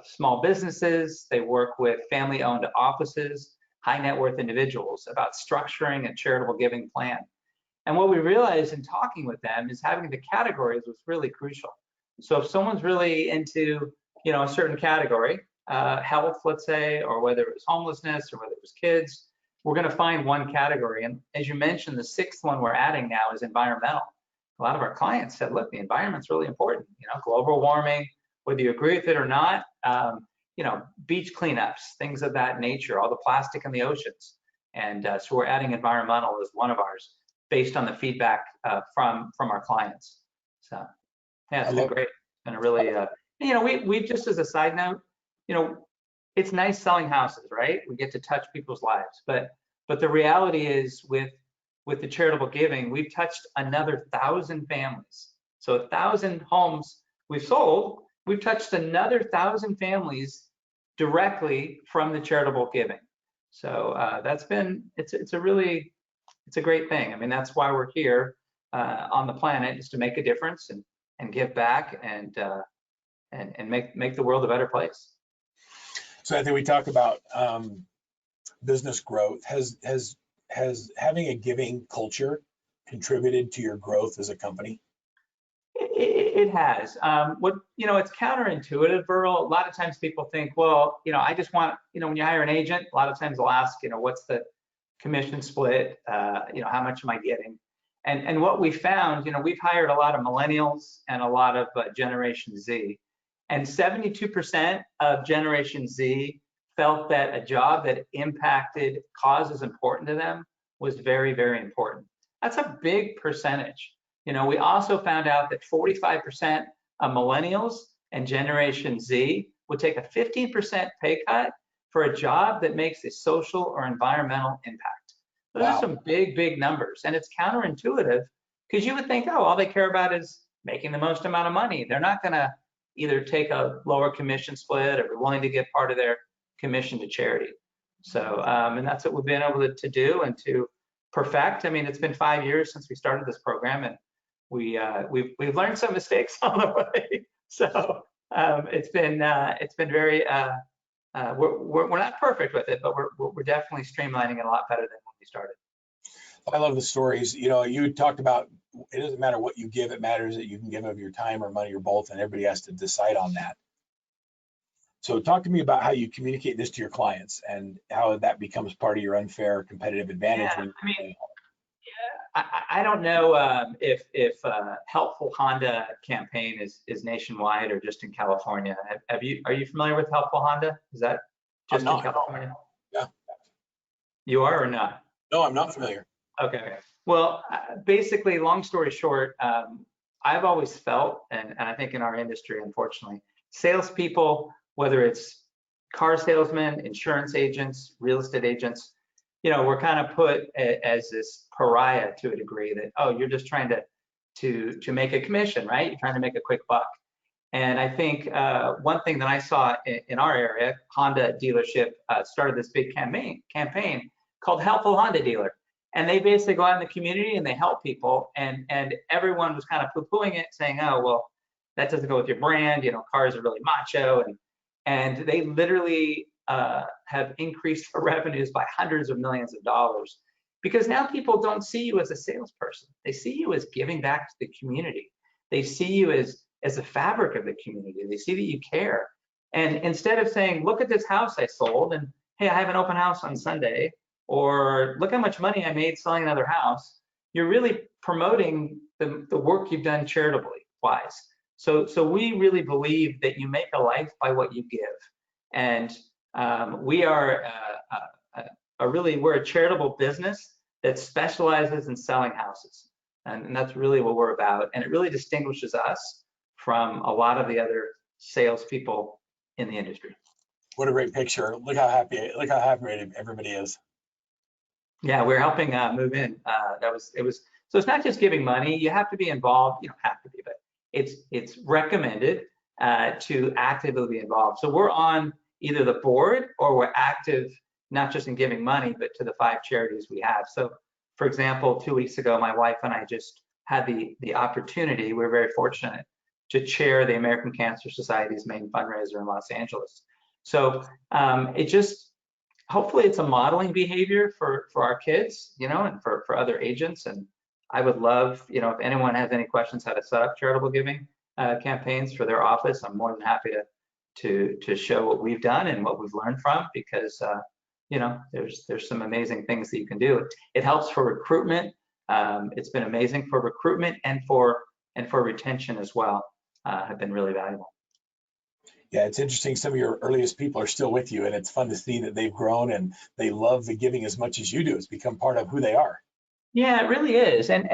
small businesses, they work with family-owned offices, high net worth individuals about structuring a charitable giving plan. And what we realized in talking with them is having the categories was really crucial. So if someone's really into, you know, a certain category, health, let's say, or whether it was homelessness or whether it was kids, we're going to find one category. And as you mentioned, the sixth one we're adding now is environmental. A lot of our clients said, look, the environment's really important. You know, global warming, whether you agree with it or not, you know, beach cleanups, things of that nature, all the plastic in the oceans. And so we're adding environmental as one of ours based on the feedback from our clients. So yeah, it's been great. It's been a really, you know, we've just as a side note, you know, it's nice selling houses, right? We get to touch people's lives, but the reality is with the charitable giving, we've touched another 1,000 families. So 1,000 homes we've sold, we've touched another 1,000 families directly from the charitable giving. So that's been, it's a great thing. I mean, that's why we're here on the planet, is to make a difference and give back and make the world a better place. So I think we talk about business growth. Has having a giving culture contributed to your growth as a company? It has. You know, it's counterintuitive, Burl. A lot of times people think, well, you know, I just want, you know, when you hire an agent, a lot of times they'll ask, you know, what's the commission split? You know, how much am I getting? And what we found, we've hired a lot of millennials and a lot of Generation Z, and 72% of Generation Z felt that a job that impacted causes important to them was very, very important. That's a big percentage. We also found out that 45% of millennials and Generation Z would take a 15% pay cut for a job that makes a social or environmental impact. Those are some big, big numbers. And it's counterintuitive because you would think, oh, all they care about is making the most amount of money. They're not going to either take a lower commission split or be willing to give part of their commission to charity. So, and that's what we've been able to do and to perfect. I mean, it's been 5 years since we started this program, and we've learned some mistakes on the way. So it's been very. We're not perfect with it, but we're definitely streamlining it a lot better than when we started. I love the stories. You talked about it doesn't matter what you give, it matters that you can give of your time or money or both, and everybody has to decide on that. So talk to me about how you communicate this to your clients and how that becomes part of your unfair competitive advantage. I don't know if Helpful Honda campaign is nationwide or just in California. Are you familiar with Helpful Honda? Is that just in California? Yeah. You are or not? No, I'm not familiar. Okay. Well, basically, long story short, I've always felt, and I think in our industry, unfortunately, salespeople, whether it's car salesmen, insurance agents, real estate agents, we're kind of put as this pariah to a degree that, oh, you're just trying to make a commission, right? You're trying to make a quick buck. And I think one thing that I saw in our area, Honda dealership started this big campaign called Helpful Honda Dealer. And they basically go out in the community and they help people. And everyone was kind of poo-pooing it, saying, oh, well, that doesn't go with your brand. Cars are really macho. And they literally have increased their revenues by hundreds of millions of dollars, because now people don't see you as a salesperson. They see you as giving back to the community. They see you as the fabric of the community. They see that you care. And instead of saying, look at this house I sold, and hey, I have an open house on Sunday, or look how much money I made selling another house, you're really promoting the work you've done charitably wise. So we really believe that you make a life by what you give. And we are we're a charitable business that specializes in selling houses. And that's really what we're about. And it really distinguishes us from a lot of the other salespeople in the industry. What a great picture. Look how happy everybody is. Yeah, we're helping move in. So it's not just giving money. You have to be involved. You don't have to be, but it's recommended to actively be involved. So we're on either the board or we're active, not just in giving money, but to the 5 charities we have. So for example, 2 weeks ago, my wife and I just had the opportunity, we're very fortunate, to chair the American Cancer Society's main fundraiser in Los Angeles. So hopefully it's a modeling behavior for our kids, and for other agents. And I would love, if anyone has any questions how to set up charitable giving campaigns for their office, I'm more than happy to show what we've done and what we've learned from, because there's some amazing things that you can do. It helps for recruitment. It's been amazing for recruitment and for retention as well. Have been really valuable. Yeah, it's interesting. Some of your earliest people are still with you, and it's fun to see that they've grown and they love the giving as much as you do. It's become part of who they are. Yeah, it really is. And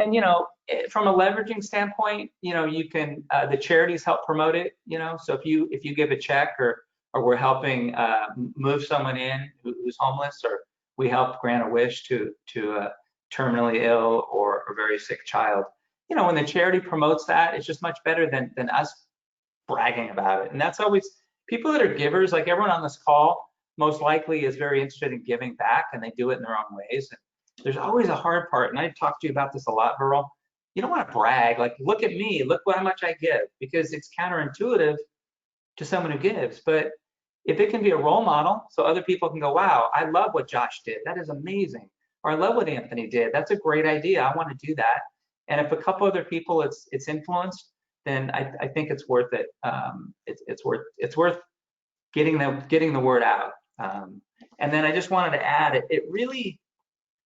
from a leveraging standpoint, you can the charities help promote it. So if you give a check or we're helping move someone in who's homeless, or we help grant a wish to a terminally ill or a very sick child, when the charity promotes that, it's just much better than us bragging about it. And that's always, people that are givers, like everyone on this call, most likely is very interested in giving back, and they do it in their own ways. And there's always a hard part, and I talk to you about this a lot, Burl. You don't want to brag, like, look at me, look how much I give, because it's counterintuitive to someone who gives. But if it can be a role model, so other people can go, wow, I love what Josh did, that is amazing. Or I love what Anthony did, that's a great idea, I want to do that. And if a couple other people it's influenced, then I think it's worth it. It's worth getting the word out. And then I just wanted to add, it really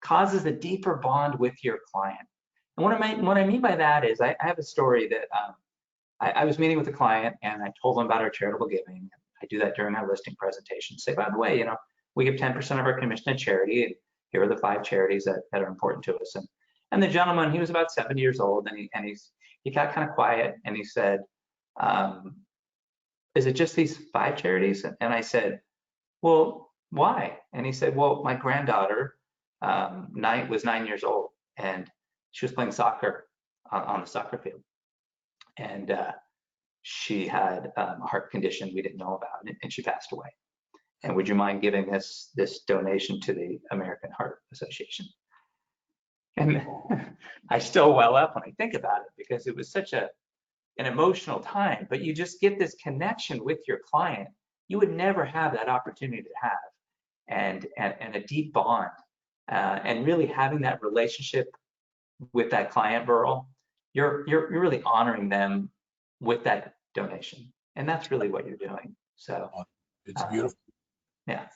causes a deeper bond with your client. And what I mean by that is I have a story that I was meeting with a client and I told them about our charitable giving. I do that during our listing presentation. Say, by the way, we give 10% of our commission to charity, and here are the 5 charities that are important to us. And the gentleman, he was about 70 years old, and he got kind of quiet, and he said, is it just these 5 charities? And I said, well, why? And he said, well, my granddaughter was 9 years old, and she was playing soccer on the soccer field. And she had a heart condition we didn't know about, and she passed away. And would you mind giving this donation to the American Heart Association? And I still well up when I think about it, because it was such an emotional time. But you just get this connection with your client you would never have that opportunity to have, and a deep bond, and really having that relationship with that client, Burl. You're really honoring them with that donation, and that's really what you're doing. So it's beautiful. Yeah.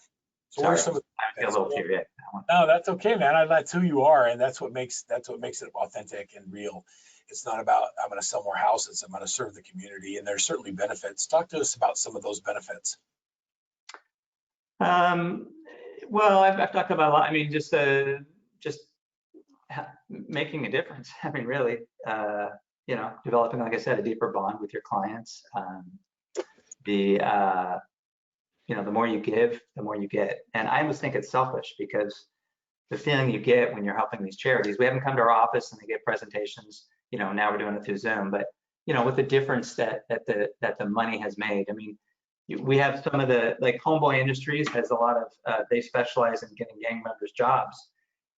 So sorry, what are some of I feel a little teary-eyed. No, that's okay, man. That's who you are, and that's what makes it authentic and real. It's not about I'm going to sell more houses. I'm going to serve the community, and there's certainly benefits. Talk to us about some of those benefits. Well, I've talked about a lot. I mean, just making a difference. I mean, really, developing, like I said, a deeper bond with your clients. The more you give, the more you get. And I almost think it's selfish, because the feeling you get when you're helping these charities, we haven't come to our office and they get presentations, now we're doing it through Zoom, but with the difference that the money has made. I mean, we have some of the, like Homeboy Industries has a lot of, they specialize in getting gang members jobs.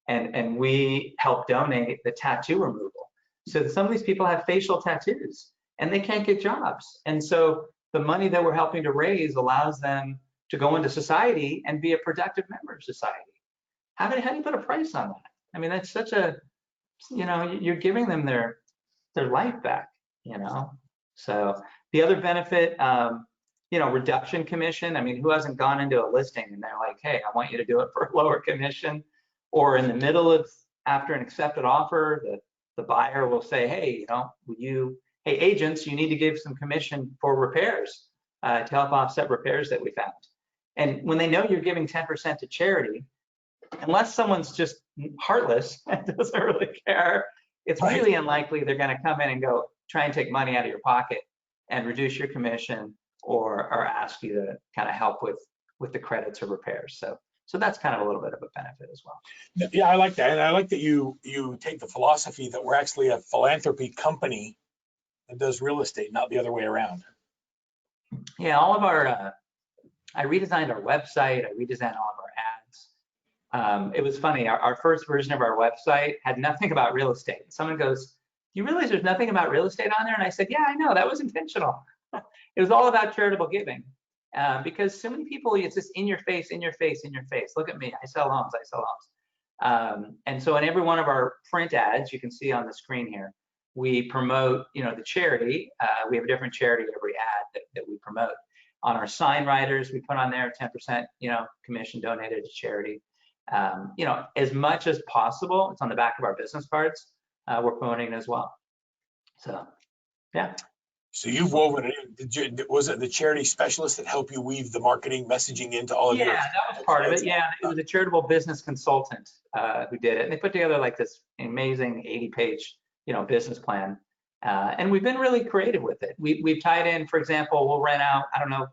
And we help donate the tattoo removal. So some of these people have facial tattoos and they can't get jobs. And so the money that we're helping to raise allows them to go into society and be a productive member of society. How do you put a price on that? I mean, that's such a, you're giving them their life back, So the other benefit, reduction commission. I mean, who hasn't gone into a listing and they're like, hey, I want you to do it for a lower commission? Or in the middle of, after an accepted offer, the buyer will say, hey, hey, agents, you need to give some commission for repairs to help offset repairs that we found. And when they know you're giving 10% to charity, unless someone's just heartless and doesn't really care, it's really unlikely they're going to come in and go try and take money out of your pocket and reduce your commission or ask you to kind of help with the credits or repairs. So that's kind of a little bit of a benefit as well. Yeah, I like that. And I like that you take the philosophy that we're actually a philanthropy company that does real estate, not the other way around. Yeah, all of our, I redesigned our website, I redesigned all of our ads. It was funny, our first version of our website had nothing about real estate. Someone goes, you realize there's nothing about real estate on there? And I said, yeah, I know, that was intentional. It was all about charitable giving. Because so many people, it's just in your face, in your face, in your face. Look at me, I sell homes, I sell homes. And so in every one of our print ads, you can see on the screen here, we promote, the charity. We have a different charity every ad that we promote. On our sign writers, we put on there 10%, commission donated to charity. As much as possible, it's on the back of our business cards. We're promoting it as well. So, yeah. So you've woven it in. Was it the charity specialist that helped you weave the marketing messaging into all of your? Yeah, that was part of it. Yeah, it was a charitable business consultant who did it. And they put together like this amazing 80-page, business plan. And we've been really creative with it. We've tied in, for example, we'll rent out, I don't know,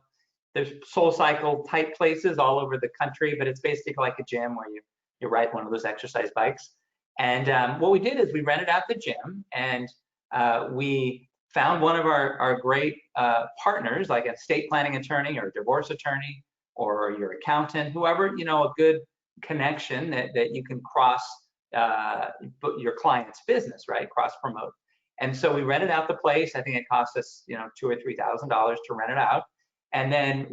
there's SoulCycle type places all over the country, but it's basically like a gym where you ride one of those exercise bikes. And what we did is we rented out the gym, and we found one of our great partners, like a estate planning attorney or a divorce attorney or your accountant, whoever, a good connection that you can cross your client's business, right? Cross promote. And so we rented out the place. I think it cost us, $2,000 or $3,000 to rent it out. And then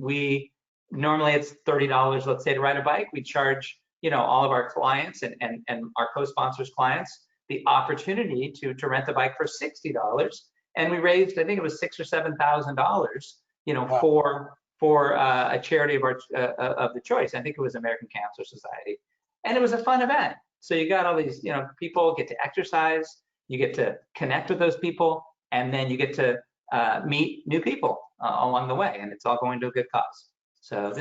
normally it's $30, let's say, to ride a bike. We charge, all of our clients and our co-sponsors clients the opportunity to rent the bike for $60. And we raised, I think it was $6,000 or $7,000, wow, for a charity of the choice. I think it was American Cancer Society. And it was a fun event. So you got all these, people get to exercise. You get to connect with those people, and then you get to meet new people along the way, and it's all going to a good cause. So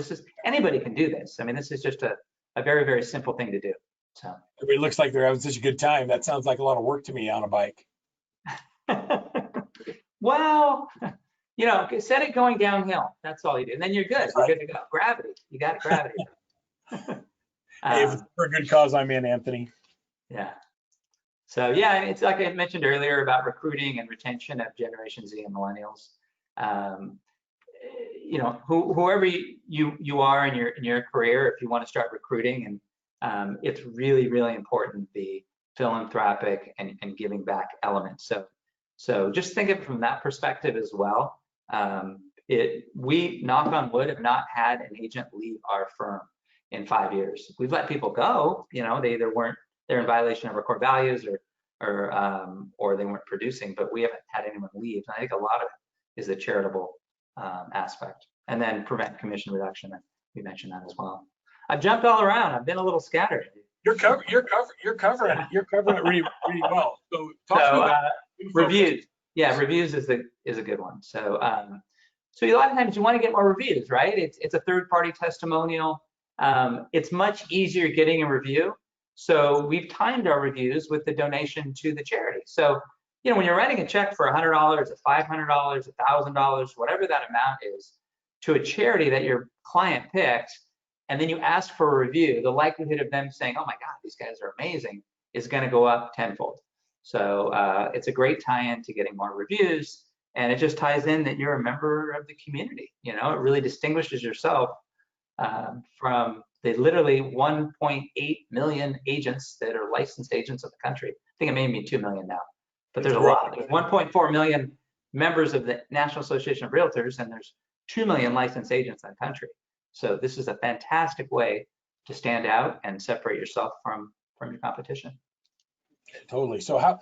anybody can do this. I mean, this is just a very, very simple thing to do. So Everybody looks like they're having such a good time. That sounds like a lot of work to me on a bike. well, set it going downhill. That's all you do. And then you're good. You're good to go. Gravity. You got gravity. Hey, if it's for a good cause, I'm in, Anthony. Yeah. So yeah, it's like I mentioned earlier about recruiting and retention of Generation Z and millennials. Whoever you are in your career, if you want to start recruiting, and it's really, really important, the philanthropic and giving back element. So just think of it from that perspective as well. We, knock on wood, have not had an agent leave our firm in 5 years. We've let people go, they either they're in violation of our core values or they weren't producing, but we haven't had anyone leave. And I think a lot of it is the charitable aspect. And then prevent commission reduction. We mentioned that as well. I've jumped all around. I've been a little scattered. You're covering it really well. So talk to me about reviews. Yeah, reviews is a good one. So a lot of times you want to get more reviews, right? It's a third-party testimonial. It's much easier getting a review. So we've timed our reviews with the donation to the charity. So when you're writing a check for $100, $500, $1,000, whatever that amount is, to a charity that your client picked, and then you ask for a review, the likelihood of them saying, "Oh my God, these guys are amazing," is going to go up tenfold. So it's a great tie-in to getting more reviews, and it just ties in that you're a member of the community. It really distinguishes yourself from the literally 1.8 million agents that are licensed agents of the country. I think it may be 2 million now, but there's a lot. There's 1.4 million members of the National Association of Realtors, and there's 2 million licensed agents in the country. So this is a fantastic way to stand out and separate yourself from your competition. Totally. So how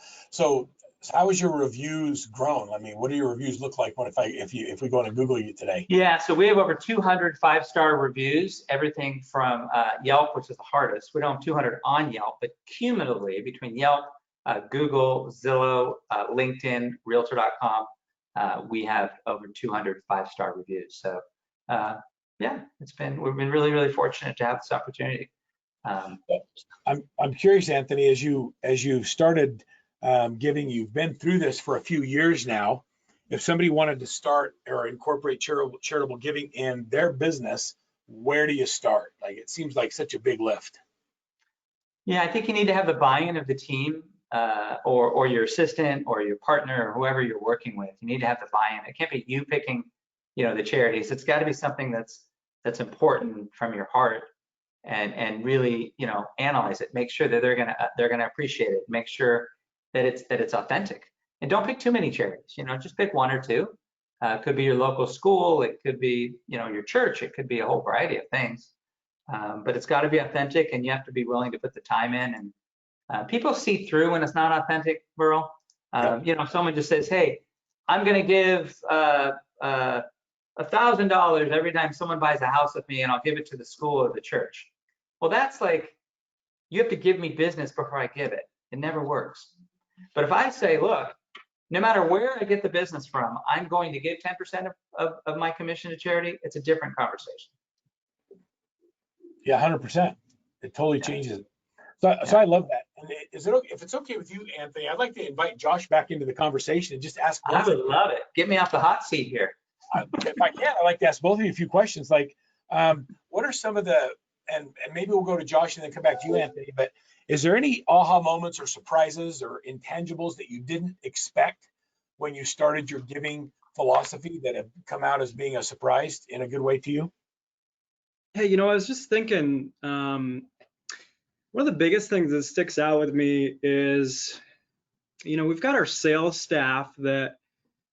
has your reviews grown? I mean, what do your reviews look like if we go to Google you today? Yeah, so we have over 200 5-star reviews, everything from Yelp, which is the hardest. We don't have 200 on Yelp, but cumulatively between Yelp, Google, Zillow, LinkedIn, Realtor.com, we have over 200 5-star reviews. So yeah, we've been really, really fortunate to have this opportunity. I'm curious, Anthony, as you started giving, you've been through this for a few years now. If somebody wanted to start or incorporate charitable giving in their business, where do you start? Like, it seems like such a big lift. Yeah, I think you need to have the buy-in of the team or your assistant or your partner or whoever you're working with. You need to have the buy-in. It can't be you picking, the charities. It's got to be something that's important from your heart, and really, analyze it. Make sure that they're gonna appreciate it. Make sure that it's authentic. And don't pick too many charities. Just pick one or two. It could be your local school. It could be, your church. It could be a whole variety of things. But it's got to be authentic, and you have to be willing to put the time in. And people see through when it's not authentic, Burl. If someone just says, "Hey, I'm going to give $1,000 every time someone buys a house with me, and I'll give it to the school or the church." Well, that's like, you have to give me business before I give it. It never works. But if I say, "Look, no matter where I get the business from, I'm going to give 10% of my commission to charity," it's a different conversation. Yeah, 100%. It totally changes it. So I love that. And if it's okay with you, Anthony, I'd like to invite Josh back into the conversation and just ask. I would love it. Get me off the hot seat here. If I can, I'd like to ask both of you a few questions. Like, what are some of the, and maybe we'll go to Josh and then come back to you, Anthony, but is there any aha moments or surprises or intangibles that you didn't expect when you started your giving philosophy that have come out as being a surprise in a good way to you? Hey, I was just thinking, one of the biggest things that sticks out with me is, we've got our sales staff that,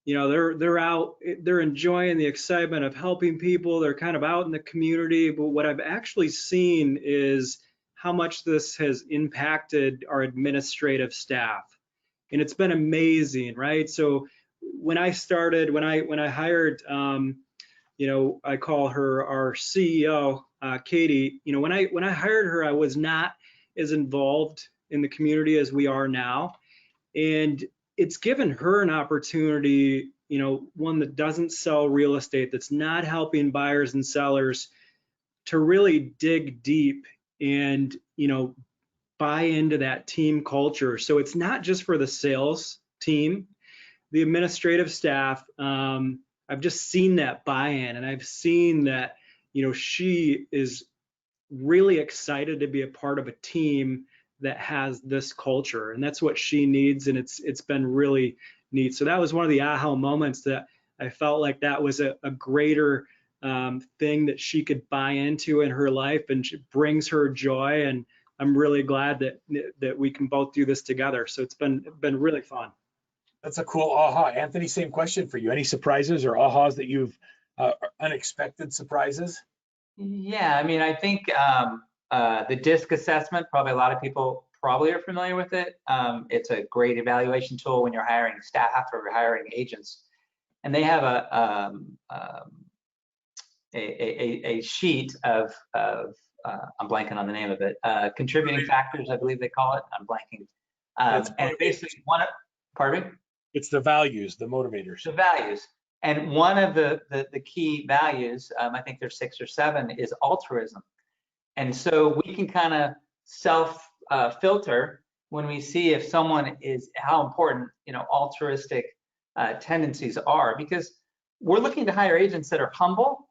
they're enjoying the excitement of helping people. They're kind of out in the community. But what I've actually seen is how much this has impacted our administrative staff. And it's been amazing, right? So when I started, when I hired, I call her our CEO, Katie. When I hired her, I was not as involved in the community as we are now. And it's given her an opportunity, one that doesn't sell real estate, that's not helping buyers and sellers, to really dig deep and, buy into that team culture. So it's not just for the sales team, the administrative staff. I've just seen that buy-in, and I've seen that, she is really excited to be a part of a team that has this culture, and that's what she needs, and it's been really neat. So that was one of the aha moments, that I felt like that was a greater thing that she could buy into in her life, and it brings her joy. And I'm really glad that we can both do this together. So it's been really fun. That's a cool aha. Anthony, same question for you. Any surprises or ahas that you've unexpected surprises? Yeah, I mean, I think the DISC assessment, probably a lot of people probably are familiar with it. It's a great evaluation tool when you're hiring staff or hiring agents, and they have a sheet of I'm blanking on the name of it. Contributing factors, I believe they call it. I'm blanking. And basically pardon me? It's the values, the motivators. The values. And one of the key values, I think there's 6 or 7, is altruism. And so we can kind of self filter when we see if someone is, how important, altruistic tendencies are, because we're looking to hire agents that are humble,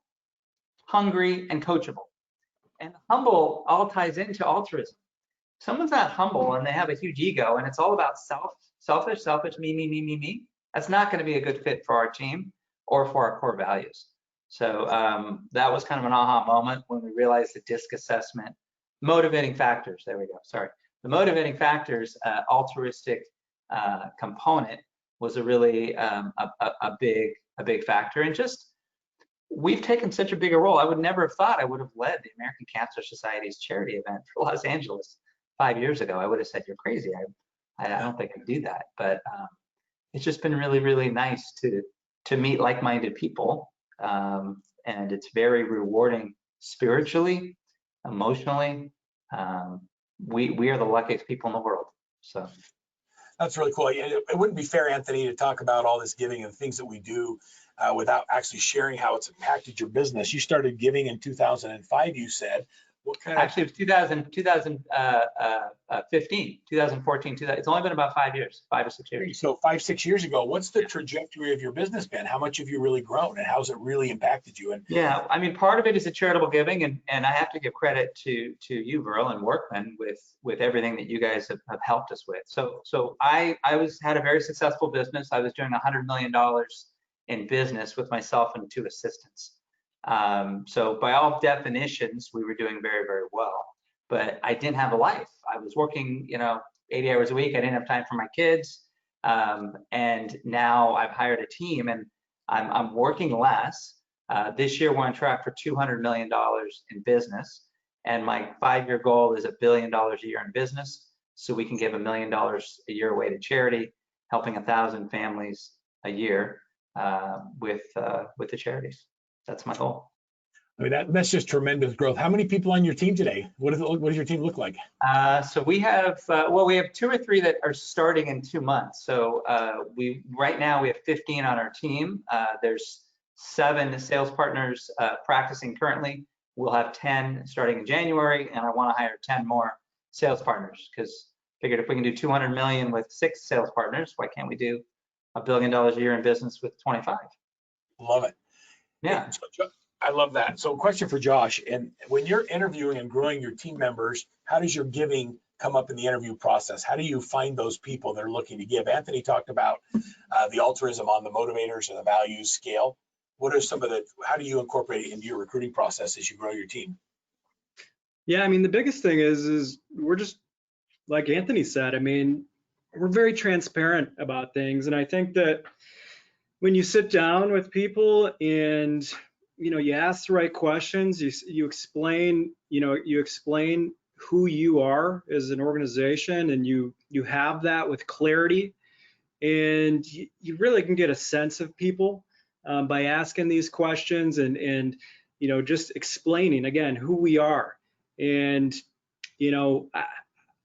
hungry, and coachable. And humble all ties into altruism. Someone's not humble and they have a huge ego and it's all about selfish, me. That's not going to be a good fit for our team or for our core values. So that was kind of an aha moment when we realized the DISC assessment, motivating factors, there we go, sorry. The motivating factors, altruistic component was a really a big factor. And just, we've taken such a bigger role. I would never have thought I would have led the American Cancer Society's charity event for Los Angeles 5 years ago. I would have said, you're crazy. I don't think I do that. But it's just been really, really nice to meet like-minded people. And it's very rewarding spiritually, emotionally. We are the luckiest people in the world. So that's really cool. It wouldn't be fair, Anthony, to talk about all this giving and things that we do without actually sharing how it's impacted your business. You started giving in 2005, you said. What kind Actually, it was 2014. It's only been about 5 years, 5 or 6 years. So 5, 6 years ago, what's the trajectory of your business been? How much have you really grown, and how's it really impacted you? And yeah, I mean, part of it is a charitable giving, and I have to give credit to you, Verl, and Workman with everything that you guys have helped us with. So I had a very successful business. I was doing $100 million in business with myself and 2 assistants. So by all definitions, we were doing very, very well, but I didn't have a life. I was working, 80 hours a week. I didn't have time for my kids. And now I've hired a team and I'm working less. This year we're on track for $200 million in business. And my 5-year goal is $1 billion a year in business. So we can give $1 million a year away to charity, helping 1,000 families a year with the charities. That's my goal. I mean, that's just tremendous growth. How many people on your team today? What does your team look like? So we have, we have 2 or 3 that are starting in 2 months. So right now we have 15 on our team. There's 7 sales partners practicing currently. We'll have 10 starting in January, and I want to hire 10 more sales partners because figured if we can do 200 million with 6 sales partners, why can't we do $1 billion a year in business with 25? Love it. Yeah. So, I love that. So question for Josh, and when you're interviewing and growing your team members, how does your giving come up in the interview process? How do you find those people that are looking to give? Anthony talked about the altruism on the motivators and the values scale. What are some of how do you incorporate it into your recruiting process as you grow your team? Yeah, I mean, the biggest thing is we're just, like Anthony said, I mean, we're very transparent about things. And I think that when you sit down with people and you ask the right questions, you explain who you are as an organization, and you have that with clarity, and you really can get a sense of people by asking these questions and just explaining again who we are. And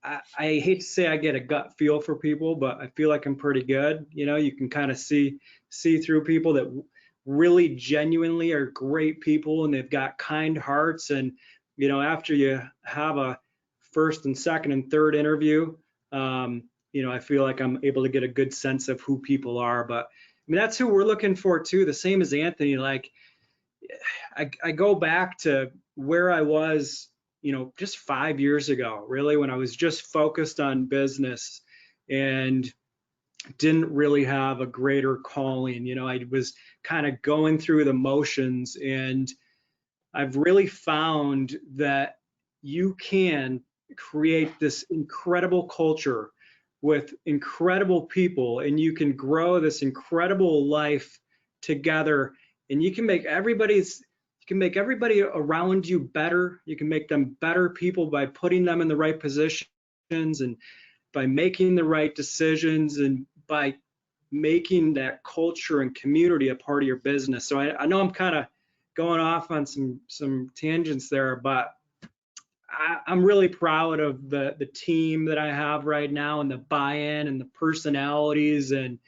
I hate to say I get a gut feel for people, but I feel like I'm pretty good. You know, you can kind of see through people that really genuinely are great people and they've got kind hearts. And, you know, after you have a first and second and third interview, you know, I feel like I'm able to get a good sense of who people are. But I mean, that's who we're looking for too. The same as Anthony. Like, I go back to where I was, you know, just 5 years ago, really, when I was just focused on business and didn't really have a greater calling. You know, I was kind of going through the motions, and I've really found that you can create this incredible culture with incredible people, and you can grow this incredible life together, and you can make everybody around you better. You can make them better people by putting them in the right positions and by making the right decisions and by making that culture and community a part of your business. So I know I'm kind of going off on some tangents there, but I'm really proud of the team that I have right now and the buy-in and the personalities and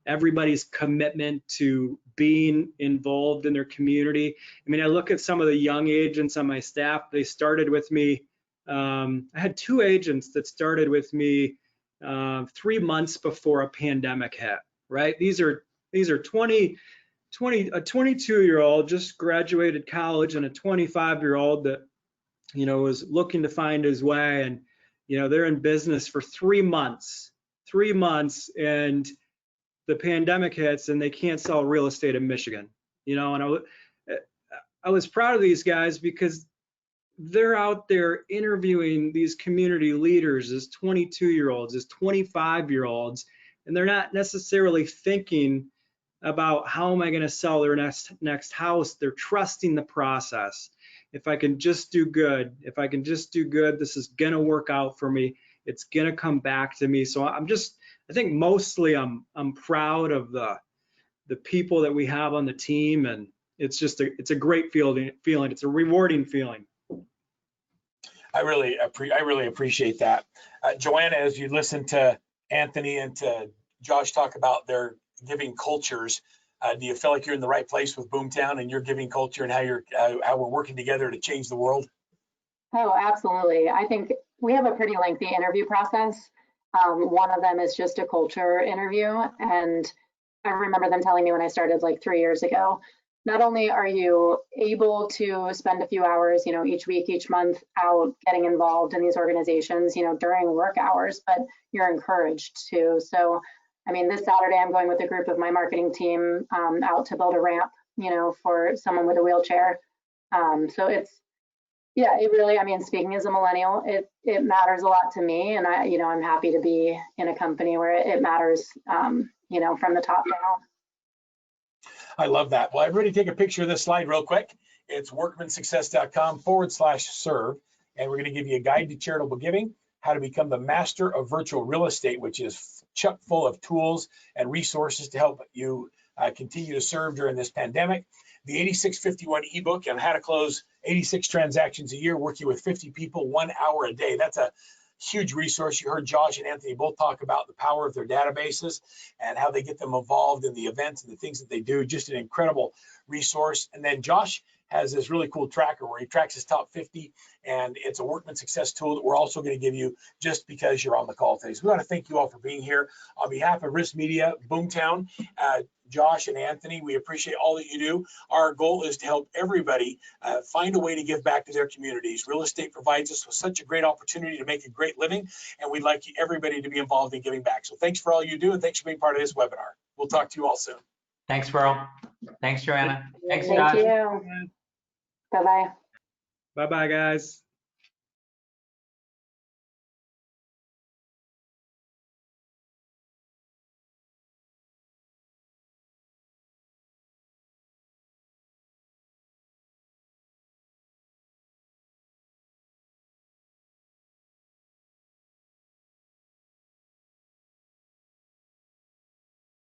everybody's commitment to being involved in their community. I mean, I look at some of the young agents on my staff. They started with me. I had 2 agents that started with me 3 months before a pandemic hit, right? These are a 22-year-old just graduated college and a 25-year-old that, you know, was looking to find his way, and, you know, they're in business for 3 months, and the pandemic hits and they can't sell real estate in Michigan, you know. And I was proud of these guys because they're out there interviewing these community leaders as 22-year-olds, as 25-year-olds, and they're not necessarily thinking about how am I going to sell their next house. They're trusting the process. If I can just do good, this is going to work out for me. It's going to come back to me. So I think mostly I'm proud of the people that we have on the team, and it's a great feeling. It's a rewarding feeling. I really appreciate that. Joanna, as you listen to Anthony and to Josh talk about their giving cultures, do you feel like you're in the right place with Boomtown and your giving culture and how we're working together to change the world? Oh, absolutely. I think we have a pretty lengthy interview process. One of them is just a culture interview. And I remember them telling me when I started like 3 years ago, not only are you able to spend a few hours, you know, each week, each month out getting involved in these organizations, you know, during work hours, but you're encouraged to. So, I mean, this Saturday, I'm going with a group of my marketing team out to build a ramp, you know, for someone with a wheelchair. So it really, I mean, speaking as a millennial, it matters a lot to me. And I'm happy to be in a company where it matters, you know, from the top down. I love that. Well, everybody take a picture of this slide real quick. It's workmansuccess.com/serve. And we're going to give you a guide to charitable giving, how to become the master of virtual real estate, which is chock full of tools and resources to help you continue to serve during this pandemic. The 8651 ebook on how to close 86 transactions a year, working with 50 people, 1 hour a day. That's a huge resource. You heard Josh and Anthony both talk about the power of their databases and how they get them involved in the events and the things that they do. Just an incredible resource. And then Josh has this really cool tracker where he tracks his top 50, and it's a workman success tool that we're also going to give you just because you're on the call today. So we want to thank you all for being here. On behalf of RISMedia, Boomtown, Josh and Anthony, we appreciate all that you do. Our goal is to help everybody find a way to give back to their communities. Real estate provides us with such a great opportunity to make a great living, and we'd like everybody to be involved in giving back. So thanks for all you do, and thanks for being part of this webinar. We'll talk to you all soon. Thanks, Pearl. Thanks, Joanna. Thanks, Thank Josh. you. Bye-bye. Bye-bye, guys.